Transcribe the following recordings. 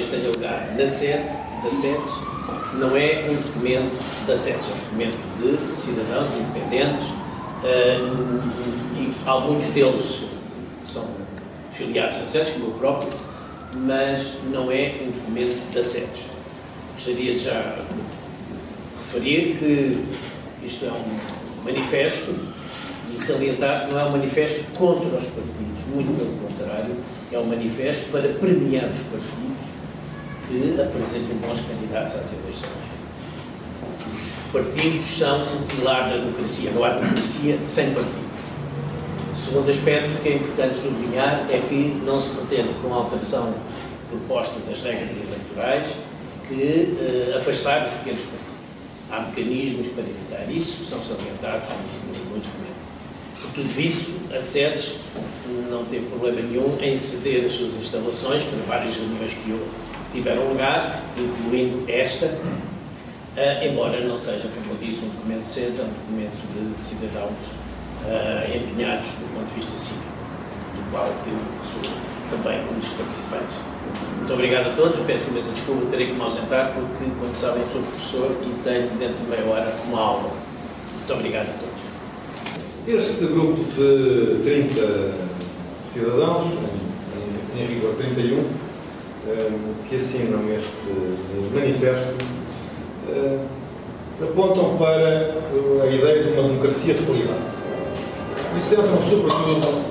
tenha lugar na sede da SEDES não é um documento da SEDES, é um documento de cidadãos independentes e alguns deles são filiados à SEDES, como eu próprio, mas não é um documento da SEDES. Gostaria de já referir que isto é um manifesto e salientar que não é um manifesto contra os partidos, muito pelo contrário, é um manifesto para premiar os partidos que apresentem bons candidatos às eleições. Os partidos são o pilar da democracia, não há democracia sem partidos. O segundo aspecto que é importante sublinhar é que não se pretende, com a alteração proposta das regras eleitorais, que afastar os pequenos partidos. Há mecanismos para evitar isso, que são salientados no documento. Por tudo isso, a SEDES não teve problema nenhum em ceder as suas instalações para várias reuniões que tiveram lugar, incluindo esta, embora não seja, como eu disse, um documento de SEDES, é um documento de cidadãos empenhados do ponto de vista cívico, do qual eu sou também um dos participantes. Muito obrigado a todos, eu peço imensa desculpa, terei que me ausentar porque, como sabem, sou professor e tenho dentro de meia hora uma aula. Muito obrigado a todos. Este grupo de 30 cidadãos, em rigor 31, que assinam este manifesto, apontam para a ideia de uma democracia de qualidade. E centram sobretudo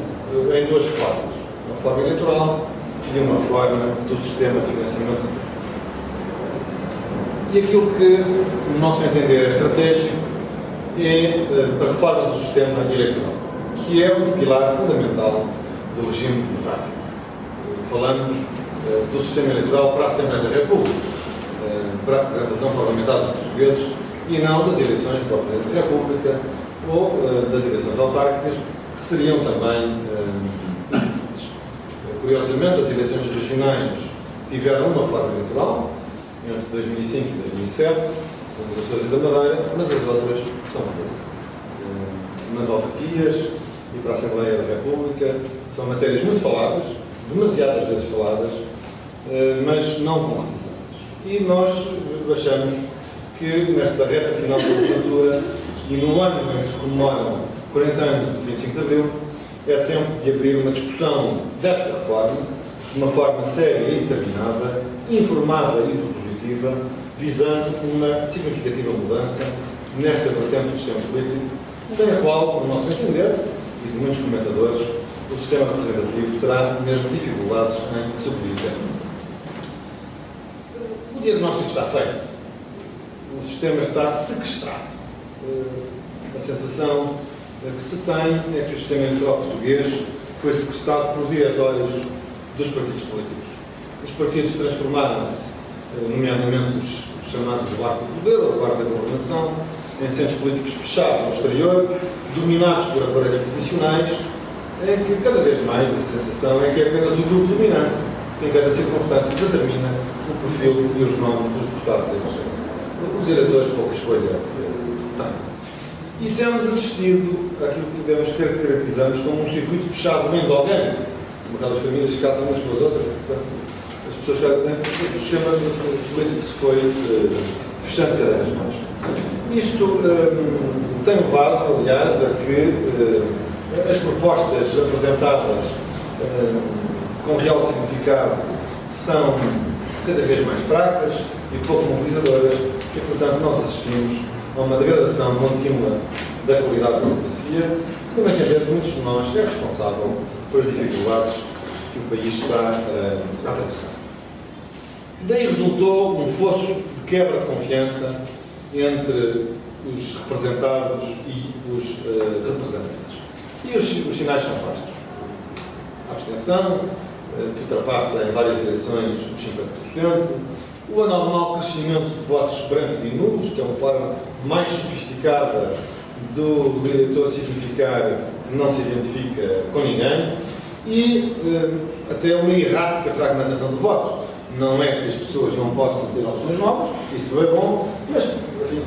em duas formas, uma forma eleitoral e uma forma do sistema de financiamento de partidos. E aquilo que, no nosso entender, é estratégico é a reforma do sistema eleitoral, que é um pilar fundamental do regime democrático. Falamos do sistema eleitoral para a Assembleia da República, para a representação parlamentar dos portugueses e não das eleições para o Presidente da República ou das eleições autárquicas, que seriam também importantes. Curiosamente, as eleições regionais tiveram uma forma eleitoral entre 2005 e 2007, como as Açores e da Madeira, mas as outras são uma coisa. Nas autarquias e para a Assembleia da República são matérias muito faladas, demasiadas vezes faladas, mas não concretizadas. E nós achamos que nesta reta final da legislatura e no ano em que se comemoram 40 anos do 25 de Abril, é tempo de abrir uma discussão desta reforma, de uma forma séria e determinada, informada e propositiva, visando uma significativa mudança nesta vertente do sistema político, sem a qual, no nosso entender, e de muitos comentadores, o sistema representativo terá mesmo dificuldades em sobreviver. O diagnóstico está feito. O sistema está sequestrado. A sensação que se tem é que o sistema eleitoral português foi sequestrado por diretórios dos partidos políticos. Os partidos transformaram-se, nomeadamente os chamados do arco do poder ou do arco da governação, em centros políticos fechados no exterior, dominados por aparelhos profissionais, em que cada vez mais a sensação é que é apenas o grupo dominante que em cada circunstância determina o perfil e os nomes dos deputados eleitos. Os eleitores pouca escolha têm. E temos assistido àquilo que podemos caracterizamos como um circuito fechado endogâmico, como aquelas famílias que casam umas com as outras, portanto, as pessoas o sistema político se foi fechando cada vez mais. Isto tem levado, aliás, a que as propostas apresentadas com real significado são cada vez mais fracas e pouco mobilizadoras e, portanto, nós assistimos a uma degradação contínua da qualidade da democracia, que, no entender de muitos de nós, é responsável pelas dificuldades que o país está a atravessar. Daí resultou um fosso de quebra de confiança entre os representados e os representantes. E os sinais são vastos. A abstenção, que ultrapassa em várias eleições os 50%, o anormal crescimento de votos brancos e nulos, que é uma forma mais sofisticada do eleitor significar que não se identifica com ninguém, e até uma errática fragmentação do voto. Não é que as pessoas não possam ter opções novas, isso é bom, mas enfim,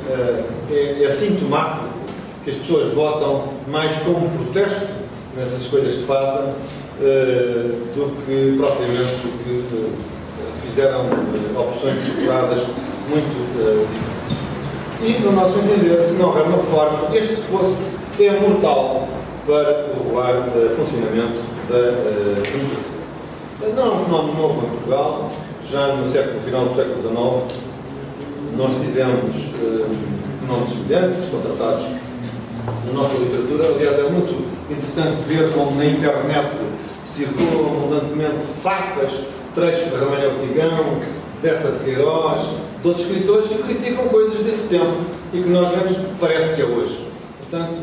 é sintomático que as pessoas votam mais como protesto nessas escolhas que fazem do que propriamente do que fizeram opções estruturadas muito diferentes. E, no nosso entender, se não houver uma forma, este fosso é mortal para o regular funcionamento da democracia. Não é um fenómeno novo em Portugal. Já no final do século XIX, nós tivemos fenómenos semelhantes que estão tratados na nossa literatura. Aliás, é muito interessante ver como na internet circulam abundantemente factas, trechos de Ramalho Ortigão, Bessa de Queiroz, de outros escritores que criticam coisas desse tempo e que nós vemos que parece que é hoje. Portanto,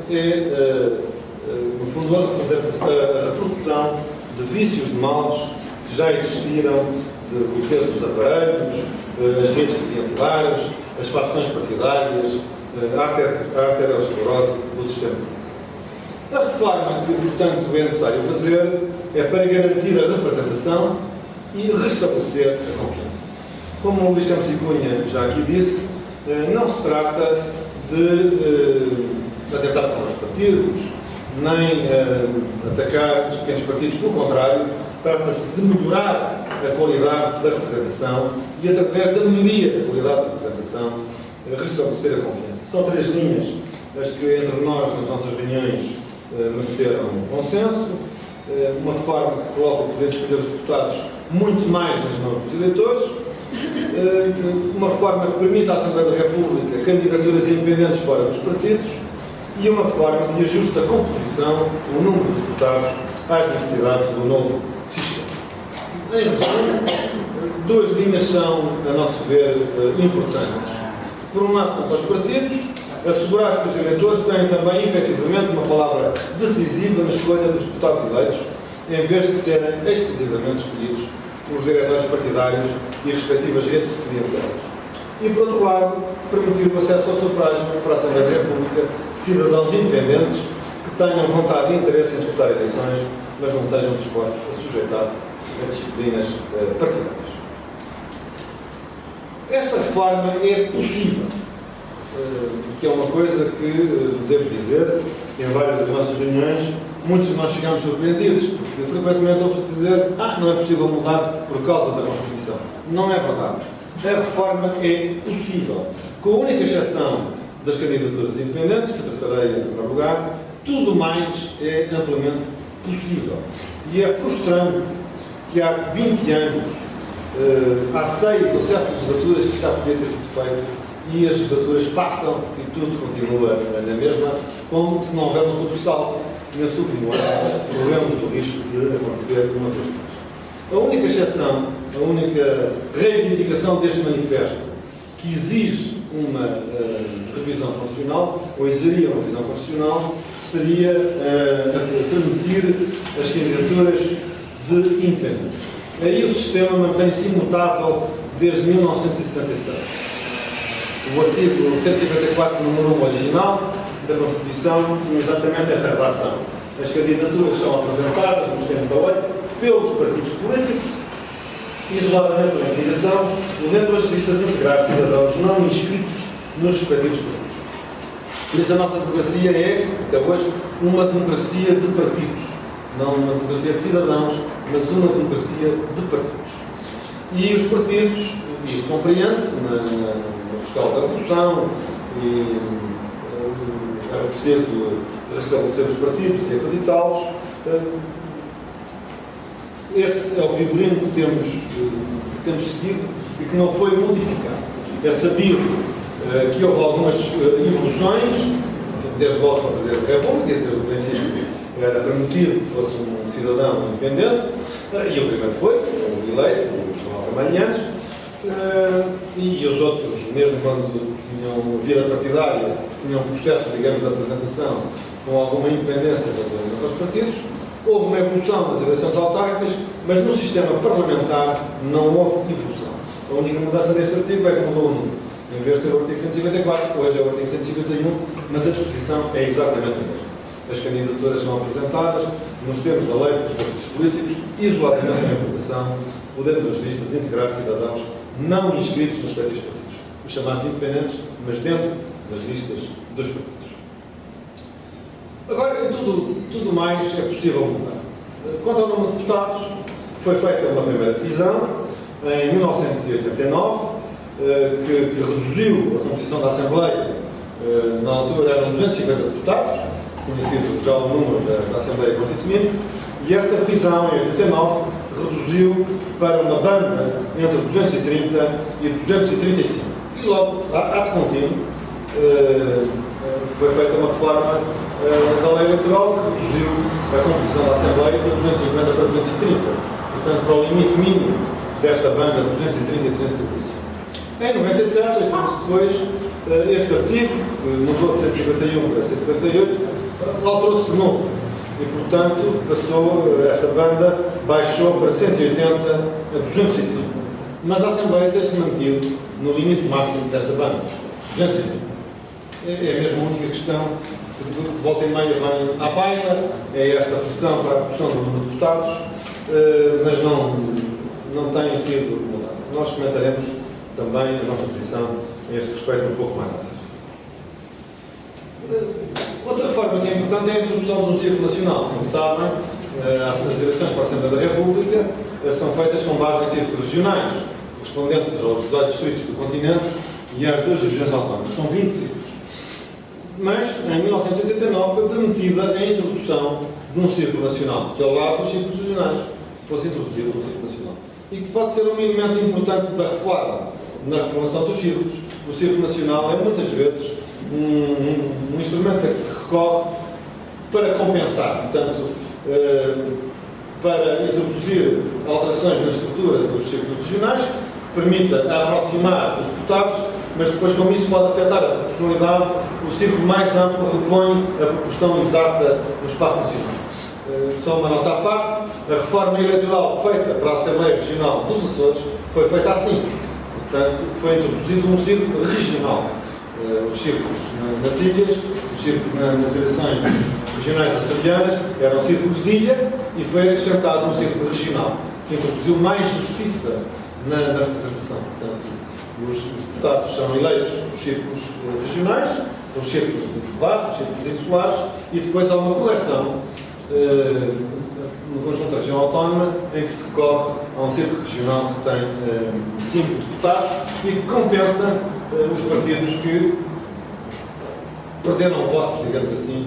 no fundo, a reprodução de vícios, de males que já existiram, o peso dos aparelhos, as redes clientelares, as facções partidárias, a arteriosclerose do sistema. A reforma que, portanto, é necessário fazer é para garantir a representação e restabelecer a confiança. Como o Luís Campos e Cunha já aqui disse, não se trata de atentar contra os partidos, nem atacar os pequenos partidos, pelo contrário, trata-se de melhorar a qualidade da representação e, através da melhoria da qualidade da representação, restabelecer a confiança. São 3 linhas as que, entre nós, nas nossas reuniões, mereceram consenso. Uma forma que coloca o poder de escolher os deputados muito mais nas mãos dos eleitores. Uma forma que permite à Assembleia da República candidaturas independentes fora dos partidos. E uma forma que ajusta a composição, o número de deputados, às necessidades do novo sistema. Em resumo, 2 linhas são, a nosso ver, importantes. Por um lado, quanto aos partidos, assegurar que os eleitores têm também, efetivamente, uma palavra decisiva na escolha dos deputados eleitos, em vez de serem exclusivamente escolhidos pelos diretórios partidários e respectivas redes clientelares. E, por outro lado, permitir o acesso ao sufrágio para a Assembleia da República de cidadãos independentes que tenham vontade e interesse em disputar eleições, mas não estejam dispostos a sujeitar-se a disciplinas partidárias. Esta reforma é possível, que é uma coisa que, devo dizer, em várias das nossas reuniões, muitos de nós ficamos surpreendidos, porque frequentemente ouve-se dizer não é possível mudar por causa da Constituição. Não é verdade. A reforma é possível, com a única exceção das candidaturas independentes, que tratarei em primeiro lugar. Tudo mais é amplamente possível. E é frustrante que há 20 anos, há 6 ou 7 legislaturas que já podia ter sido feito e as legislaturas passam e tudo continua na mesma, como se não houver um futsal. Nesse último ano, corremos o risco de acontecer uma vez mais. A única exceção, a única reivindicação deste manifesto que exige uma revisão constitucional, ou exigiria uma revisão constitucional, seria permitir as candidaturas de independentes. Aí o sistema mantém-se imutável desde 1976. O artigo 154, número 1 original da Constituição, tem exatamente esta relação. As candidaturas são apresentadas no sistema da lei pelos partidos políticos, isoladamente ou em ligação, dentro das listas integradas de cidadãos não inscritos nos respectivos partidos. Por isso a nossa democracia é, até hoje, uma democracia de partidos. Não uma democracia de cidadãos, mas uma democracia de partidos. E os partidos, isso compreende-se na fiscal da redução, e é preciso restabelecer os partidos e acreditá-los. Esse é o figurino que temos seguido e que não foi modificado. É sabido que houve algumas evoluções, desde logo para o Presidente da República, esse desde o princípio era permitido que fosse um cidadão independente, e o primeiro foi, o eleito, o João Ramalhantes, e os outros, mesmo quando tinham vida partidária, tinham processos, digamos, de apresentação com alguma independência dos partidos. Houve uma evolução das eleições autárquicas, mas no sistema parlamentar não houve evolução. A única mudança deste artigo é que mudou o número. Em vez de ser o artigo 154, hoje é o artigo 151, mas a disposição é exatamente a mesma. As candidaturas são apresentadas nos termos da lei pelos partidos políticos, isoladamente na aplicação, podendo as listas integrar cidadãos não inscritos nos respectivos partidos, os chamados independentes, mas dentro das listas dos partidos. Agora, tudo mais é possível mudar. Quanto ao número de deputados, foi feita uma primeira revisão em 1989, que reduziu a composição da Assembleia. Na altura eram 250 deputados, conhecido já o número da Assembleia Constituinte, e essa revisão, em 89, reduziu para uma banda entre 230 e 235. E logo, ato contínuo, foi feita uma reforma da lei eleitoral que reduziu a composição da Assembleia de 250 para 230. Portanto, para o limite mínimo desta banda, 230 e 235. Em 97, 8 anos depois, este artigo, que mudou de 151 para 148, alterou-se de novo. E, portanto, esta banda baixou para 180 a 230. Mas a Assembleia tem-se mantido no limite máximo desta banda, 230. É mesmo a única questão que volta e meia vem à baila, é esta pressão para a redução do número de deputados, mas não tem sido mudado. Nós comentaremos também a nossa posição a este respeito um pouco mais à frente. Outra reforma que é importante é a introdução de um círculo nacional. Como sabem, as eleições para a Assembleia da República são feitas com base em círculos regionais, correspondentes aos 18 distritos do continente e às 2 regiões autónomas. São 20 círculos. Mas, em 1989, foi permitida a introdução de um círculo nacional, que ao lado dos círculos regionais fosse introduzido um círculo nacional. E que pode ser um elemento importante da reforma, na reformulação dos círculos. O círculo nacional é, muitas vezes, um instrumento a que se recorre para compensar, portanto, para introduzir alterações na estrutura dos círculos regionais, que permita aproximar os deputados, mas depois, como isso pode afetar a proporcionalidade, o círculo mais amplo repõe a proporção exata no espaço nacional. Só uma nota à parte, a reforma eleitoral feita para a Assembleia Regional dos Açores foi feita assim. Portanto, foi introduzido um círculo regional. Os círculos nas ilhas, os círculos nas eleições regionais açorianas eram círculos de ilha e foi acrescentado um círculo regional, que introduziu mais justiça na representação. Portanto, os deputados são eleitos nos círculos regionais, os círculos de debate, os círculos insulares, e depois há uma correção no conjunto da região autónoma em que se recorre a um círculo regional que tem 5 deputados e que compensa os partidos que perderam votos, digamos assim,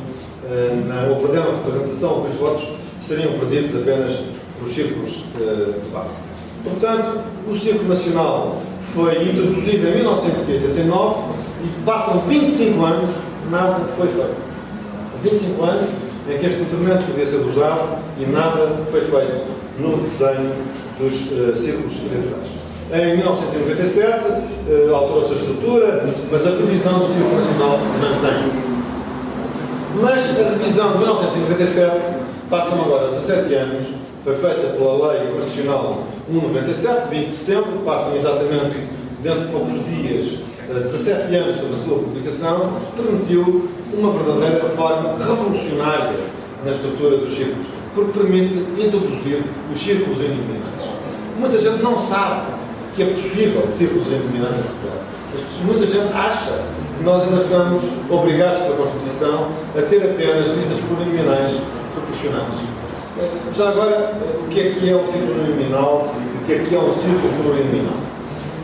ou perderam representação, os votos seriam perdidos apenas pelos círculos de base. Portanto, o Círculo Nacional foi introduzido em 1989 e passam 25 anos, nada foi feito. 25 anos em que este instrumento podia ser usado e nada foi feito no desenho dos círculos eleitorais. Em 1997, alterou-se a estrutura, mas a previsão do Círculo Nacional mantém-se. Mas a revisão de 1997 passam agora 17 anos, foi feita pela Lei Constitucional 197, 20 de setembro, passam exatamente dentro de poucos dias 17 anos sobre a sua publicação, permitiu uma verdadeira reforma revolucionária na estrutura dos círculos, porque permite introduzir os círculos uninominais. Muita gente não sabe que é possível círculos uninominais em Portugal. Muita gente acha que nós ainda estamos obrigados pela Constituição a ter apenas listas plurinominais proporcionais. Já agora, o que é um círculo uninominal e o que é um círculo plurinominal?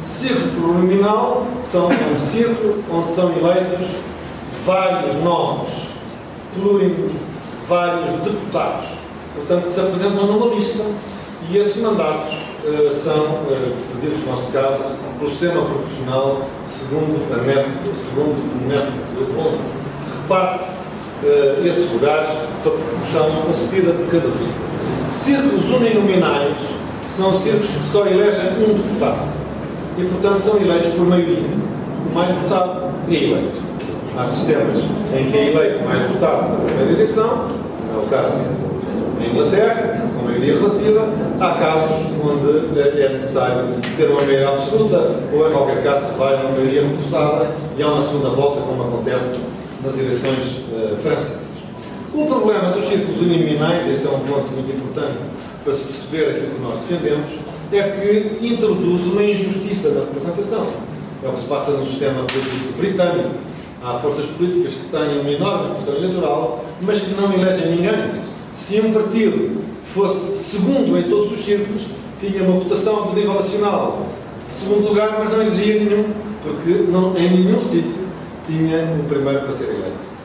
Círculo plurinominal são um círculo onde são eleitos vários nomes, vários deputados, portanto, que se apresentam numa lista e esses mandatos são decididos, no nosso caso, pelo sistema proporcional segundo o método onde reparte-se esses lugares pela proporção competida por cada lista. Círculos uninominais são círculos que só elegem um deputado e, portanto, são eleitos por maioria. O mais votado é eleito. Há sistemas em que é eleito o mais votado na primeira eleição, não é o caso na Inglaterra, com maioria relativa. Há casos onde é necessário ter uma maioria absoluta, ou em qualquer caso se vai uma maioria reforçada e há uma segunda volta, como acontece nas eleições francesas. O problema dos círculos uninominais, este é um ponto muito importante para se perceber aquilo que nós defendemos, é que introduz uma injustiça na representação. É o que se passa no sistema político britânico. Há forças políticas que têm uma enorme expressão eleitoral, mas que não elegem ninguém. Se um partido fosse segundo em todos os círculos, tinha uma votação de nível nacional de segundo lugar, mas não exigia nenhum, porque em nenhum sítio tinha o primeiro para ser eleito.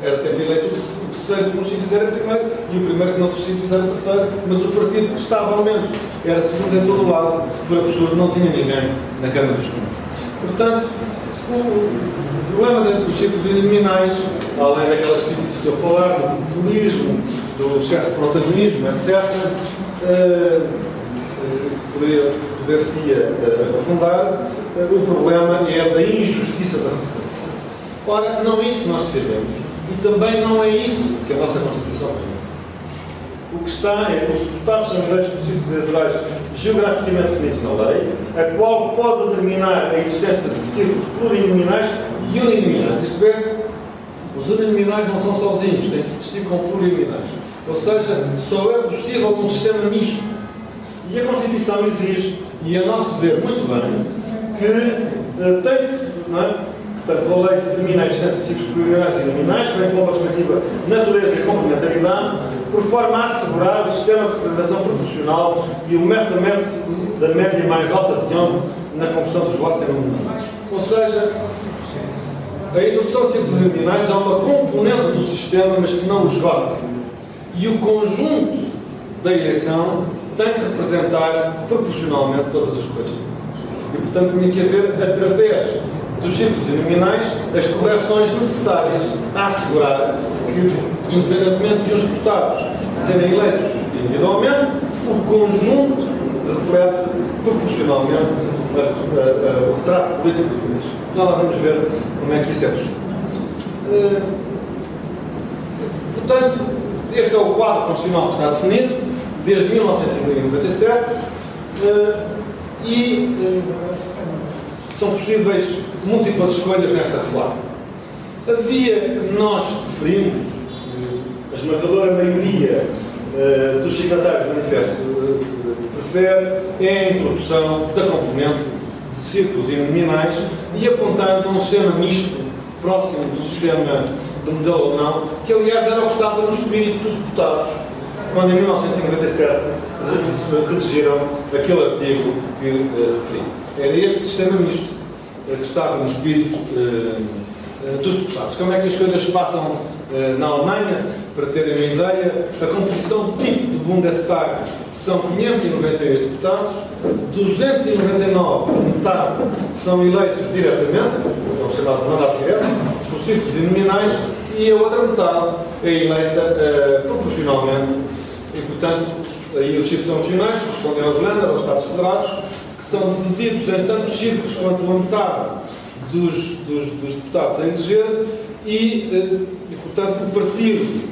Era sempre eleito o terceiro que nos sítios era primeiro e o primeiro que noutros sítios era terceiro, mas o partido que estava ao mesmo era segundo em todo o lado, por absurdo, não tinha ninguém na Câmara dos Comuns. Portanto, o problema dos círculos uninominais, além daquelas críticas que se eu falar, do populismo, do excesso de protagonismo, etc., poder-se-ia aprofundar, o problema é da injustiça da representação. Ora, não é isso que nós defendemos. E também não é isso que a nossa Constituição permite. O que está é que os deputados são eleitos por sítios eleitorais geograficamente definidos na lei, a qual pode determinar a existência de círculos plurinominais e uninominais. Isto é, os uninominais não são sozinhos, têm que existir com plurinominais. Ou seja, só é possível um sistema misto. E a Constituição exige, e a nosso ver muito bem, que tem-se, não é? Portanto, a lei determina a existência de ciclos plurinominais e nominais, bem como a respectiva natureza e complementaridade, por forma a assegurar o sistema de representação proporcional e o método da média mais alta de onde na conversão dos votos em nominais. Ou seja, a introdução de ciclos nominais é uma componente do sistema, mas que não os vale. E o conjunto da eleição tem que representar proporcionalmente todas as coisas. E, portanto, tinha que haver, através dos círculos uninominais, as correções necessárias a assegurar que, independentemente de uns deputados serem eleitos individualmente, o conjunto reflete proporcionalmente o retrato político do país. Já lá vamos ver como é que isso é possível. Portanto, este é o quadro constitucional que está definido desde 1997 e são possíveis múltiplas escolhas nesta reforma. A via que nós preferimos, a esmagadora maioria dos signatários do manifesto prefere, é a introdução da componente de círculos uninominais e apontando a um sistema misto, próximo do sistema de modelo ou não, que aliás era o que estava no espírito dos deputados, quando em 1997 redigiram aquele artigo que referi. Era este sistema misto que estava no espírito dos deputados. Como é que as coisas se passam na Alemanha? Para terem uma ideia, a composição tipo do Bundestag são 598 deputados, 299, metade, são eleitos diretamente, é o chamado mandato direto, por círculos uninominais, e a outra metade é eleita proporcionalmente. E, portanto, aí os círculos são regionais, correspondem aos Länder, aos Estados Federados, que são divididos em tantos círculos quanto a metade dos deputados a eleger e, portanto, o partido,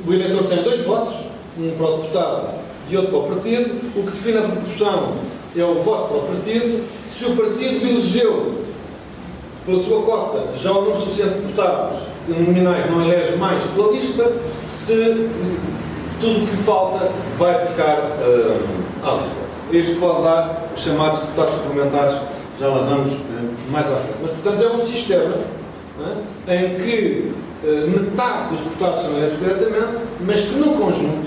o eleitor tem 2 votos, um para o deputado e outro para o partido. O que define a proporção é o voto para o partido. Se o partido elegeu, pela sua cota, já o número suficiente de deputados nominais não elege mais pela lista, se tudo o que lhe falta vai buscar à lista. Este pode dar os chamados deputados suplementares, já lá vamos mais à frente. Mas, portanto, é um sistema em que metade dos deputados são eleitos diretamente, mas que, no conjunto,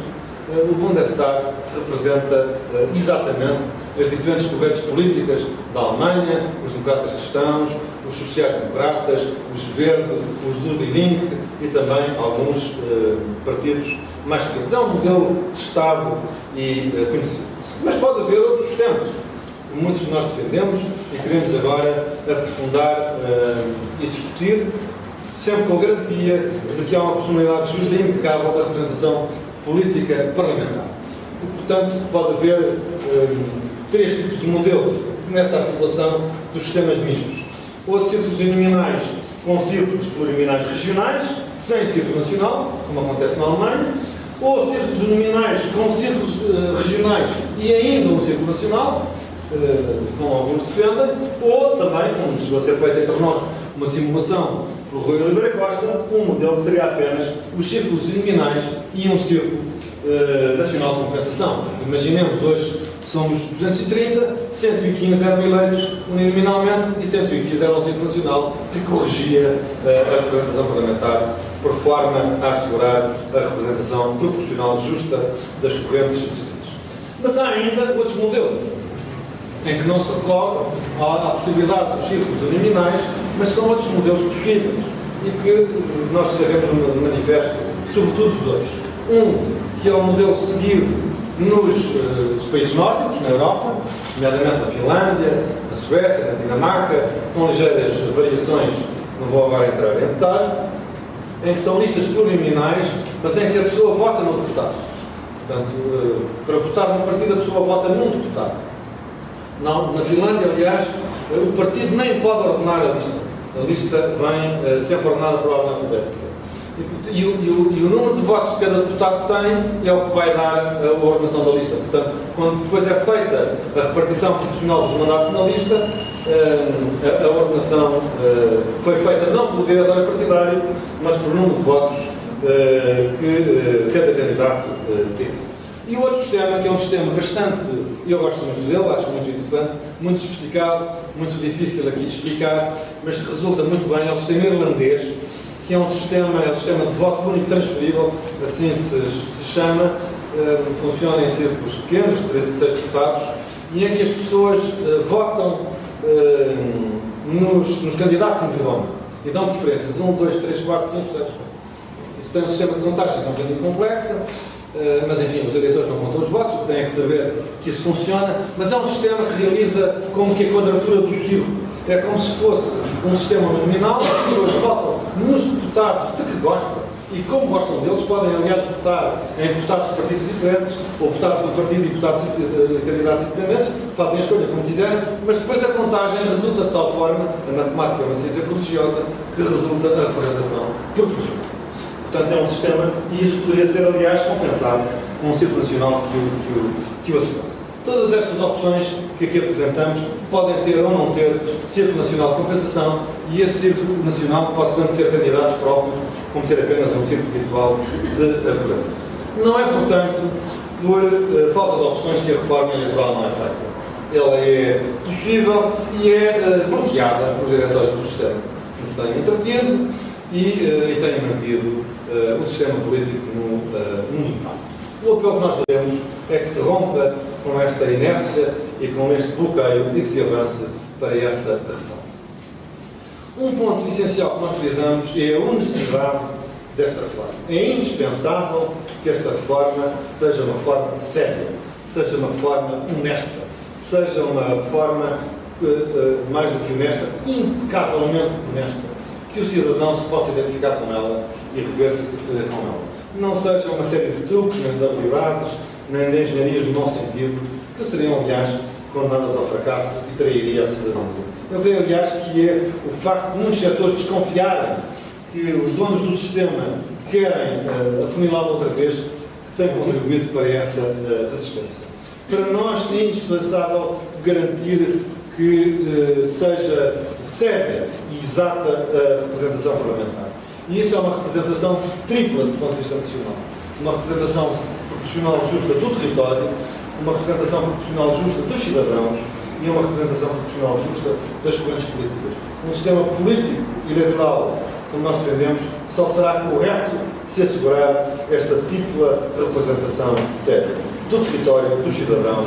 o Bundestag representa exatamente as diferentes correntes políticas da Alemanha, os democratas cristãos, os sociais-democratas, os verdes, os do Die Linke e também alguns partidos mais pequenos. É um modelo de Estado e conhecido. Mas pode haver outros sistemas, que muitos de nós defendemos e queremos agora aprofundar e discutir, sempre com a garantia de que há uma personalidade justa e impecável da representação política parlamentar. E, portanto, pode haver 3 tipos de modelos nesta articulação dos sistemas mistos. Ou de círculos uninominais com círculos plurinominais regionais, sem círculo nacional, como acontece na Alemanha, ou círculos uninominais com círculos regionais e ainda um círculo nacional, como alguns defendem, ou também, como chegou a ser feito entre nós, uma simulação por Rui Oliveira Costa, um modelo que teria apenas os círculos uninominais e um círculo nacional de compensação. Imaginemos, hoje somos 230, 115 eram eleitos uninominalmente e 115 eram um círculo nacional que corrigia a representação parlamentar por forma a assegurar a representação proporcional justa das correntes existentes. Mas há ainda outros modelos, em que não se recorre à possibilidade dos círculos uninominais, mas são outros modelos possíveis e que nós destacamos no manifesto, sobretudo os dois. Que é o modelo seguido nos países nórdicos, na Europa, nomeadamente na Finlândia, na Suécia, na Dinamarca, com ligeiras variações, não vou agora entrar em detalhe, em que são listas plurinominais, mas em que a pessoa vota no deputado. Portanto, para votar num partido, a pessoa vota num deputado. Não, na Finlândia, aliás, o partido nem pode ordenar a lista. A lista vem sempre ordenada por ordem alfabética. E o número de votos que cada deputado tem é o que vai dar a ordenação da lista. Portanto, quando depois é feita a repartição proporcional dos mandatos na lista, a ordenação foi feita não pelo diretório partidário, mas por número de votos que cada candidato teve. E o outro sistema, que é um sistema bastante, eu gosto muito dele, acho muito interessante, muito sofisticado, muito difícil aqui de explicar, mas que resulta muito bem, é o sistema irlandês, que é um sistema de voto único transferível, assim se chama, funciona em círculos pequenos, de 3 e 6 deputados, e em que as pessoas votam nos candidatos individualmente, e dão preferências, 1, 2, 3, 4, 5, 6. Isso tem um sistema de contagem que é um bocadinho complexo, mas enfim, os eleitores não contam os votos, têm que saber que isso funciona, mas é um sistema que realiza como que a quadratura do círculo. É como se fosse um sistema nominal, as pessoas votam nos deputados de que gostam, e como gostam deles, podem, aliás, votar em deputados de partidos diferentes, ou votados do partido e votados de candidatos independentes, fazem a escolha como quiserem, mas depois a contagem resulta de tal forma, a matemática é uma ciência prodigiosa, que resulta a representação proporcional. Portanto, é um sistema, e isso poderia ser, aliás, compensado com um círculo nacional que o assegurasse. Todas estas opções que aqui apresentamos podem ter ou não ter círculo nacional de compensação, e esse círculo nacional pode tanto ter candidatos próprios, como ser apenas um círculo virtual de apoio. Não é, portanto, por falta de opções que a reforma eleitoral não é feita. Ela é possível e é bloqueada pelos diretórios do sistema, que nos têm entretido e têm mantido o sistema político num impasse. O apelo que nós fazemos é que se rompa com esta inércia e com este bloqueio e que se avance para essa reforma. Um ponto essencial que nós frisamos é a honestidade desta reforma. É indispensável que esta reforma seja uma reforma séria, seja uma reforma honesta, seja uma reforma, mais do que honesta, impecavelmente honesta, que o cidadão se possa identificar com ela e rever-se com ela. Não seja uma série de truques, nem de habilidades, nem de engenharias no mau sentido, que seriam, aliás, condenadas ao fracasso e trairiam a cidadania. Eu creio, aliás, que é o facto de muitos setores desconfiarem que os donos do sistema querem afunilá-lo outra vez, que tem contribuído para essa resistência. Para nós é indispensável garantir que seja séria e exata a representação parlamentar. E isso é uma representação tripla do ponto de vista nacional. Uma representação proporcional justa do território, uma representação proporcional justa dos cidadãos e uma representação proporcional justa das correntes políticas. Um sistema político eleitoral, como nós defendemos, só será correto se assegurar esta tripla representação séria do território, dos cidadãos,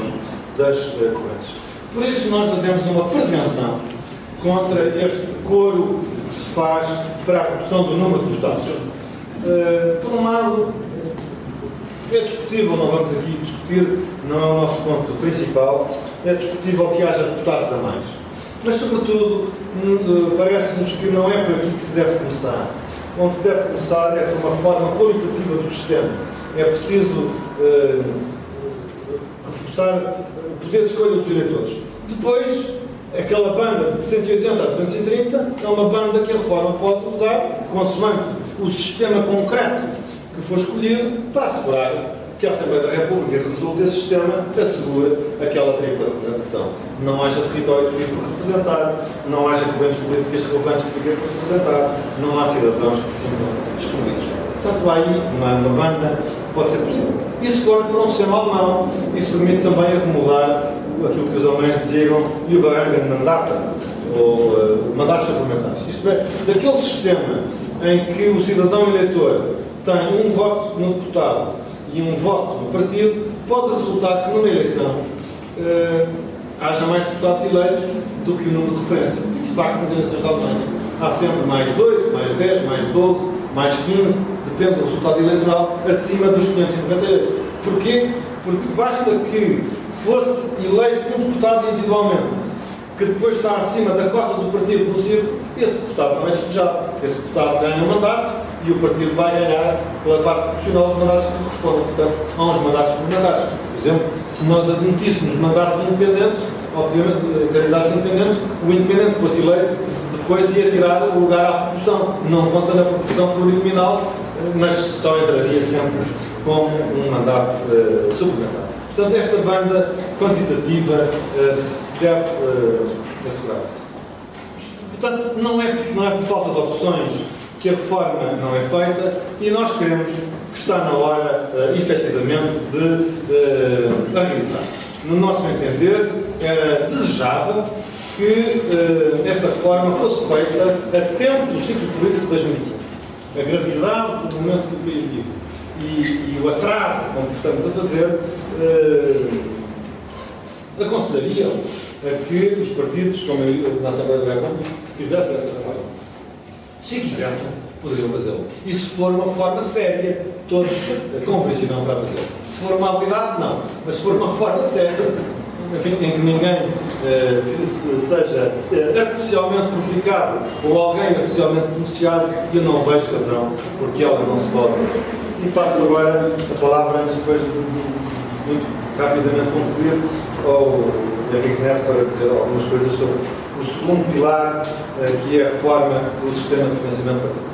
das correntes. Por isso nós fazemos uma prevenção contra este coro que se faz para a redução do número de deputados. Por um lado, é discutível, não vamos aqui discutir, não é o nosso ponto principal, é discutível que haja deputados a mais. Mas, sobretudo, parece-nos que não é por aqui que se deve começar. Onde se deve começar é por uma reforma qualitativa do sistema. É preciso reforçar o poder de escolha dos eleitores. Depois, aquela banda de 180 a 230 é uma banda que a reforma pode usar, consoante o sistema concreto que for escolhido, para assegurar que a Assembleia da República que resulte desse sistema assegura aquela tripla representação. Não haja território que fique por representar, não haja correntes políticas relevantes que fiquem por representar, não há cidadãos que se sintam excluídos. Portanto, há aí uma banda que pode ser possível. Isso for para um sistema alemão, isso permite também acomodar aquilo que os alemães diziam Übergangen Mandate, ou mandatos suplementares. Isto é, daquele sistema em que o cidadão eleitor tem um voto no deputado e um voto no partido, pode resultar que numa eleição haja mais deputados eleitos do que o número de referência. E, de facto, nas eleições da Alemanha há sempre mais 8, mais 10, mais 12, mais 15, depende do resultado eleitoral, acima dos 598. Porquê? Porque basta que fosse eleito um deputado individualmente, que depois está acima da cota do partido no círculo, esse deputado não é despejado. Esse deputado ganha um mandato e o partido vai ganhar, pela parte proporcional, os mandatos que lhe correspondem. Portanto, há uns mandatos complementares. Por exemplo, se nós admitíssemos mandatos independentes, obviamente, candidatos independentes, o independente que fosse eleito, depois ia tirar o lugar à proporção. Não conta na proporção plurinominal, mas só entraria sempre com um mandato suplementar. Portanto, esta banda quantitativa deve assegurar-se. Portanto, não é por falta de opções que a reforma não é feita e nós queremos que está na hora, efetivamente, de realizar. No nosso entender, era desejável que esta reforma fosse feita a tempo do ciclo político de 2015. A gravidade do momento que o país vive e o atraso com que estamos a fazer aconselhariam a que os partidos, como na Assembleia da República, fizessem essa reforma. Se quisessem, poderiam fazê-lo. E se for uma forma séria, todos convergirão para fazer. Se for uma habilidade, não. Mas se for uma forma séria, enfim, em que ninguém seja artificialmente prejudicado ou alguém artificialmente beneficiado, eu não vejo razão porque ela não se pode fazer. E passo agora a palavra, antes depois de muito rapidamente concluir, ao Henrique Neto para dizer algumas coisas sobre o segundo pilar, que é a reforma do sistema de financiamento particular.